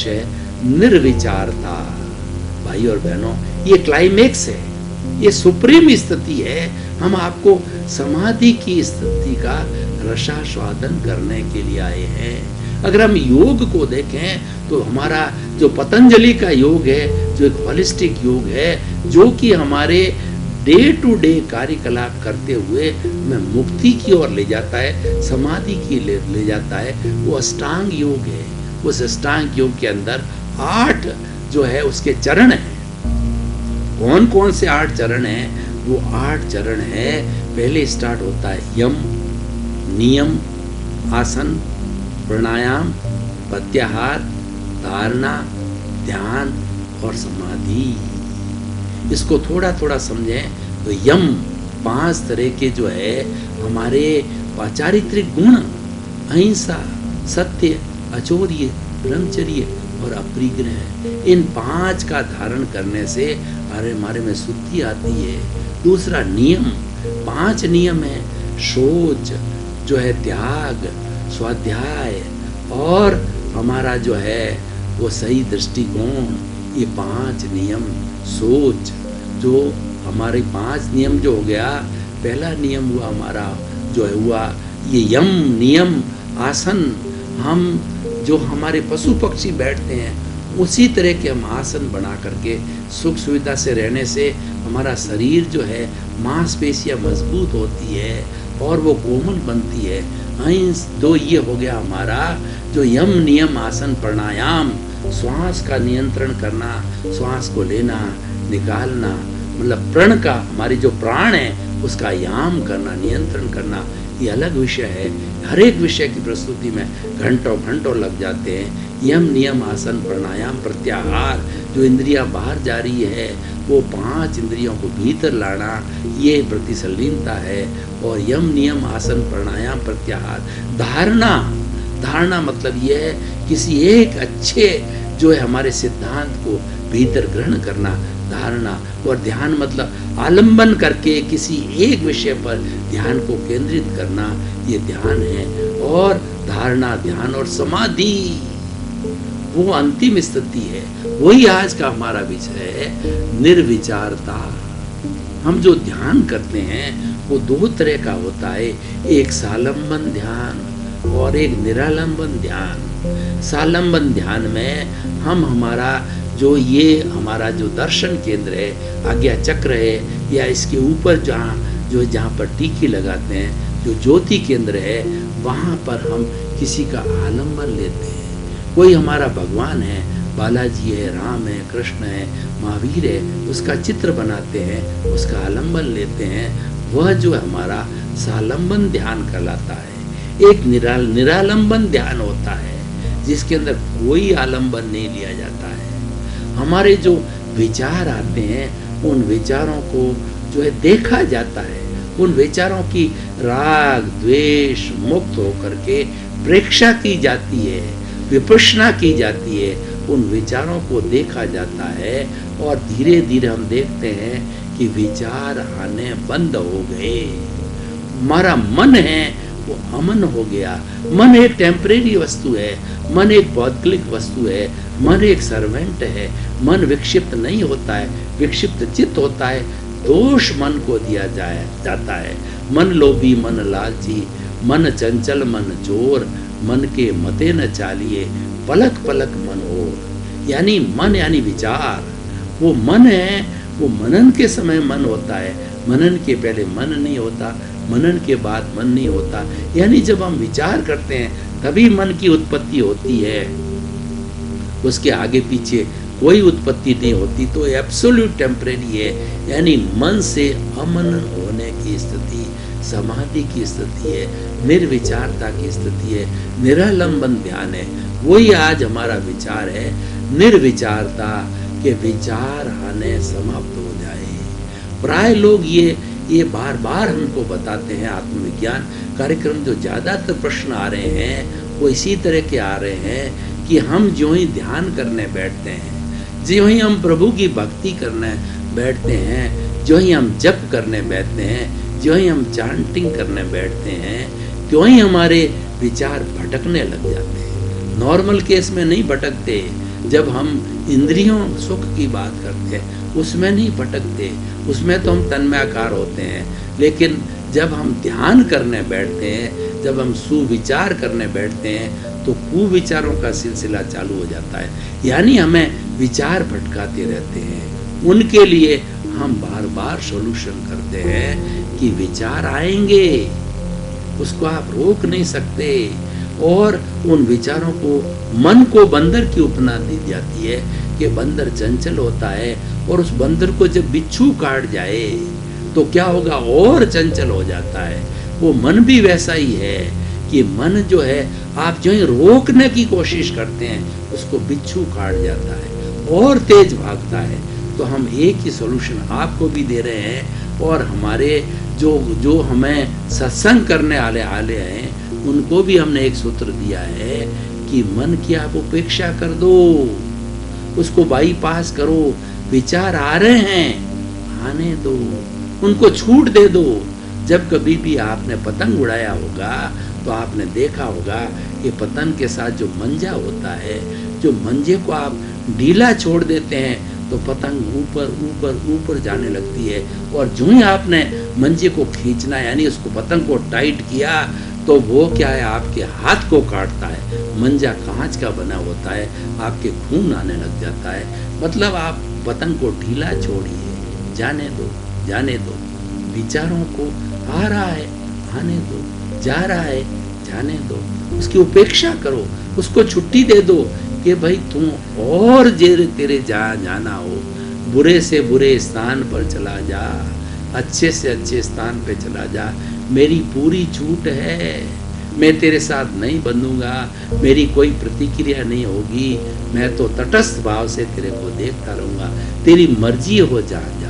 विषय निर्विचारता। भाई और बहनों, ये क्लाइमेक्स है, ये सुप्रीम स्थिति है। हम आपको समाधि की स्थिति का रसास्वादन करने के लिए आए हैं। अगर हम योग को देखें तो हमारा जो पतंजलि का योग है, जो एक होलिस्टिक योग है, जो कि हमारे डे टू डे कार्यकलाप करते हुए हमें मुक्ति की ओर ले जाता है, समाधि की ले जाता है, वो अष्टांग योग है। उस अष्टांग योग के अंदर 8 जो है उसके चरण हैं। कौन कौन से 8 चरण हैं? वो 8 चरण है। पहले स्टार्ट होता है यम, नियम, आसन, प्राणायाम, प्रत्याहार, धारणा, ध्यान और समाधि। इसको थोड़ा थोड़ा समझें तो यम 5 तरह के जो है हमारे चारित्रिक गुण, अहिंसा, सत्य, अचौर्य, ब्रह्मचर्य और अपरिग्रह, इन 5 का धारण करने से हमारे में शुद्धि आती है। दूसरा नियम, 5 नियम है, शौच जो है, त्याग, स्वाध्याय और हमारा जो है वो सही दृष्टिकोण। ये 5 नियम, सोच जो हमारे 5 नियम जो हो गया। पहला नियम हुआ हमारा जो है हुआ ये यम, नियम, आसन। हम जो हमारे पशु पक्षी बैठते हैं उसी तरह के हम आसन बना करके सुख सुविधा से रहने से हमारा शरीर जो है मांसपेशियां मजबूत होती है और वो कोमल बनती है। दो ये हो गया हमारा जो यम, नियम, आसन, प्राणायाम। श्वास का नियंत्रण करना, श्वास को लेना, निकालना, मतलब प्रण का, हमारी जो प्राण है उसका याम करना, नियंत्रण करना, ये अलग विषय है। हर एक विषय की प्रस्तुति में घंटों घंटों लग जाते हैं। यम, नियम, आसन, प्राणायाम, प्रत्याहार, जो इंद्रियां बाहर जा रही है वो 5 इंद्रियों को भीतर लाना, ये प्रतिसलीनता है। और यम, नियम, आसन, प्राणायाम, प्रत्याहार, धारणा। धारणा मतलब ये है किसी एक अच्छे जो है हमारे सिद्धांत को भीतर ग्रहण करना, धारणा। और ध्यान मतलब आलंबन करके किसी एक विषय पर ध्यान को केंद्रित करना, ये ध्यान है। और धारणा, ध्यान और समाधि वो अंतिम स्थिति है। वही आज का हमारा विषय है, निर्विचारता। हम जो ध्यान करते हैं वो 2 तरह का होता है, एक सालंबन ध्यान और एक निरालंबन ध्यान। सालंबन ध्यान में हम हमारा जो ये हमारा जो दर्शन केंद्र है, आज्ञा चक्र है, या इसके ऊपर जहाँ पर टीकी लगाते हैं, जो ज्योति केंद्र है, वहाँ पर हम किसी का आलंबन लेते हैं। कोई हमारा भगवान है, बालाजी है, राम है, कृष्ण है, महावीर है, उसका चित्र बनाते हैं, उसका आलंबन लेते हैं। वह जो हमारा सालंबन ध्यान कहलाता है। एक निरालंबन ध्यान होता है जिसके अंदर कोई आलंबन नहीं लिया जाता है। हमारे जो विचार आते हैं उन विचारों को जो है देखा जाता है, उन विचारों की राग द्वेष मुक्त होकर के प्रेक्षा की जाती है, विपश्यना की जाती है। उन विचारों को देखा जाता है और धीरे धीरे हम देखते हैं कि विचार आने बंद हो गए। हमारा मन है वो अमन हो गया। मन एक टेम्परेरी वस्तु है, मन एक भौतिक वस्तु है, मन एक सर्वेंट है। मन विक्षिप्त नहीं होता है, विक्षिप्त चित्त होता है। दोष मन को दिया जाता है। मन लोभी, मन लालची, मन चंचल, मन चोर, मन के मते न चालिए, पलक पलक मन और। यानी मन यानी विचार। वो मन है, वो मनन के समय मन होता है, मनन के पहले मन नहीं होता, मनन के बाद मन नहीं होता। यानी जब हम विचार करते हैं तभी मन की उत्पत्ति होती है, उसके आगे पीछे कोई उत्पत्ति नहीं होती। तो एब्सोल्यूट टेम्परेरी है, यानी मन से अमन होने की स्थिति समाधि की स्थिति है, निर्विचारता की स्थिति है, निरालंबन ध्यान है। वही आज हमारा विचार है, निर्विचारता के विचार आने समाप्त हो जाए। प्राय लोग ये बार बार हमको बताते हैं। आत्मविज्ञान कार्यक्रम जो ज़्यादातर प्रश्न आ रहे हैं वो इसी तरह के आ रहे हैं कि हम जो ही ध्यान करने बैठते हैं, जो ही हम प्रभु की भक्ति करने बैठते हैं, जो ही हम जप करने बैठते हैं, जो ही हम चांटिंग करने बैठते हैं, क्यों ही हमारे विचार भटकने लग जाते हैं। नॉर्मल केस में नहीं भटकते, जब हम इंद्रियों सुख की बात करते हैं उसमें नहीं भटकते, उसमें तो हम तन्मयाकार होते हैं। लेकिन जब हम ध्यान करने बैठते हैं, जब हम सुविचार करने बैठते हैं तो कुविचारों का सिलसिला चालू हो जाता है, यानी हमें विचार भटकाते रहते हैं। उनके लिए हम बार बार सॉल्यूशन करते हैं कि विचार आएंगे, उसको आप रोक नहीं सकते। और उन विचारों को, मन को बंदर की उपमा दी जाती है कि बंदर चंचल होता है और उस बंदर को जब बिच्छू काट जाए तो क्या होगा, और चंचल हो जाता है। वो मन भी वैसा ही है कि मन जो है आप जो ही रोकने की कोशिश करते हैं उसको बिच्छू काट जाता है और तेज भागता है। तो हम एक ही सॉल्यूशन आपको भी दे रहे हैं और हमारे जो हमें सत्संग करने आले हैं उनको भी हमने एक सूत्र दिया है कि मन की आप उपेक्षा कर दो, उसको बाईपास करो। विचार आ रहे हैं, आने दो, उनको छूट दे दो। जब कभी भी आपने पतंग उड़ाया होगा तो आपने देखा होगा कि पतंग के साथ जो मंजा होता है, जो मंजे को आप ढीला छोड़ देते हैं तो पतंग ऊपर ऊपर ऊपर जाने लगती है, और जो ही आपने मंजे को खींचना यानी उसको पतंग को टाइट किया तो वो क्या है, आपके हाथ को काटता है। मंजा कांच का बना होता है, आपके खून आने लग जाता है। मतलब आप पतंग को ढीला छोड़िए, जाने दो, जाने दो। विचारों को आ रहा है आने दो, जा रहा है जाने दो, उसकी उपेक्षा करो, उसको छुट्टी दे दो कि भाई तुम और तेरे जाना हो, बुरे से बुरे स्थान पर चला जा, अच्छे से अच्छे स्थान पे चला जा। मेरी पूरी छूट है, मैं तेरे साथ नहीं बंधूंगा, मेरी कोई प्रतिक्रिया नहीं होगी, मैं तो तटस्थ भाव से तेरे को देखता रहूंगा, तेरी मर्जी हो जाए।